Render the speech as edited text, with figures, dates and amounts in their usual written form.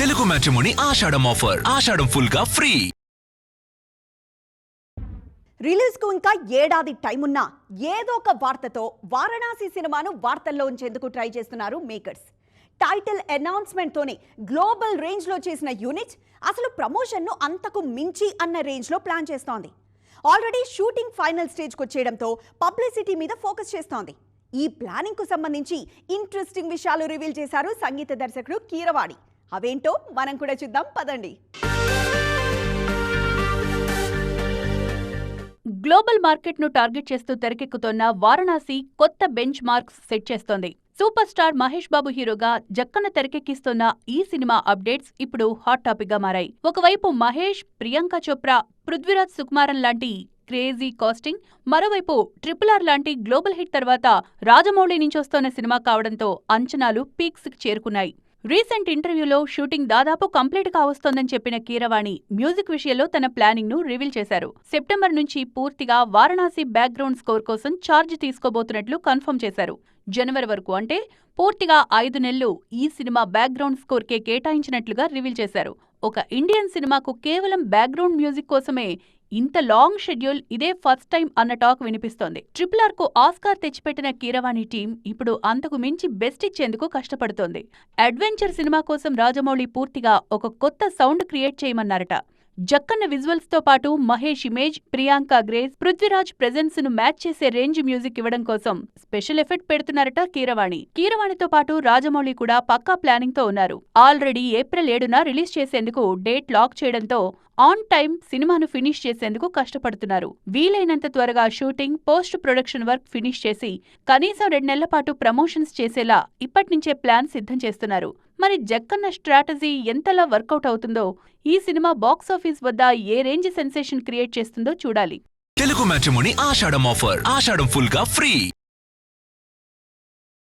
Telugu matrimony ఆషాఢం offer. ఆషాఢం full గా free. Release కు ఇంకా ఏడాది టైం ఉన్నా ఏదో ఒక వార్తతో వారణాసి సినిమాను వార్తల్లో ఉంచేందుకు ట్రై చేస్తున్నారు మేకర్స్. టైటిల్ అనౌన్స్మెంట్ తోనే గ్లోబల్ రేంజ్ లో చేసిన యూనిట్ అసలు ప్రమోషన్ ను అంతకు మించి అన్న రేంజ్ లో ప్లాన్ చేస్తోంది. ఆల్రెడీ షూటింగ్ ఫైనల్ స్టేజ్ కు వచ్చేయడంతో పబ్లిసిటీ మీద ఫోకస్ చేస్తోంది. ఈ ప్లానింగ్ కు సంబంధించి ఇంట్రెస్టింగ్ విషయాలు రివీల్ చేశారు సంగీత దర్శకుడు కీరవాణి. అవేంటో మనం కూడా చూద్దాం పదండి. గ్లోబల్ మార్కెట్ ను టార్గెట్ చేస్తూ తెరకెక్కుతోన్న వారణాసి కొత్త బెంచ్ మార్క్స్ సెట్ చేస్తోంది. సూపర్ స్టార్ మహేష్ బాబు హీరోగా జక్కన తెరకెక్కిస్తోన్న ఈ సినిమా అప్డేట్స్ ఇప్పుడు హాట్ టాపిక్ గా మారాయి. ఒకవైపు మహేష్, ప్రియాంక చోప్రా, పృథ్వీరాజ్ సుకుమారన్ లాంటి క్రేజీ కాస్టింగ్, మరోవైపు RRR లాంటి గ్లోబల్ హిట్ తర్వాత రాజమౌళి నుంచి వస్తోన్న సినిమా కావడంతో అంచనాలు పీక్స్ కి చేరుకున్నాయి. రీసెంట్ ఇంటర్వ్యూలో షూటింగ్ దాదాపు కంప్లీట్ కావస్తోందని చెప్పిన కీరవాణి మ్యూజిక్ విషయంలో తన ప్లానింగ్ ను రివీల్ చేశారు. సెప్టెంబర్ నుంచి పూర్తిగా వారణాసి బ్యాక్గ్రౌండ్ స్కోర్ కోసం ఛార్జ్ తీసుకోబోతున్నట్లు కన్ఫర్మ్ చేశారు. జనవరి వరకు అంటే పూర్తిగా 5 నెలలు ఈ సినిమా బ్యాక్గ్రౌండ్ స్కోర్ కే కేటాయించినట్లుగా రివీల్ చేశారు. ఒక ఇండియన్ సినిమాకు కేవలం బ్యాక్గ్రౌండ్ మ్యూజిక్ కోసమే ఇంత లాంగ్ షెడ్యూల్ ఇదే ఫస్ట్ టైం అన్న టాక్ వినిపిస్తోంది. RRR కు ఆస్కార్ తెచ్చిపెట్టిన కీరవాణి టీం ఇప్పుడు అంతకు మించి బెస్ట్ ఇచ్చేందుకు కష్టపడుతోంది. అడ్వెంచర్ సినిమా కోసం రాజమౌళి పూర్తిగా ఒక కొత్త సౌండ్ క్రియేట్ చేయమన్నారట. జక్కన్న విజువల్స్ తో పాటు Mahesh image, Priyanka grace, Prithviraj presence ను మ్యాచ్ చేసే రేంజ్ మ్యూజిక్ ఇవ్వడం కోసం స్పెషల్ ఎఫెక్ట్ పెడుతున్నారట కీరవాణి. కీరవాణితో పాటు రాజమౌళి కూడా పక్కా ప్లానింగ్ తో ఉన్నారు. ఆల్రెడీ ఏప్రిల్ 7న రిలీజ్ చేసేందుకు డేట్ లాక్ చేయడంతో ఆన్ టైం సినిమాను ఫినిష్ చేసేందుకు కష్టపడుతున్నారు. వీలైనంత త్వరగా shooting, post production work finish చేసి కనీసం 2 నెలల పాటు ప్రమోషన్స్ చేసేలా ఇప్పట్నుంచే ప్లాన్ సిద్ధం చేస్తున్నారు. మరి జక్కన్న స్ట్రాటజీ ఎంతలా వర్కౌట్ అవుతుందో, ఈ సినిమా బాక్సాఫీస్ వద్ద ఏ రేంజ్ సెన్సేషన్ క్రియేట్ చేస్తుందో చూడాలి. తెలుగు మ్యాట్రిమోనీ ఆషాఢం ఆఫర్. ఆషాఢం ఫుల్ గా ఫ్రీ.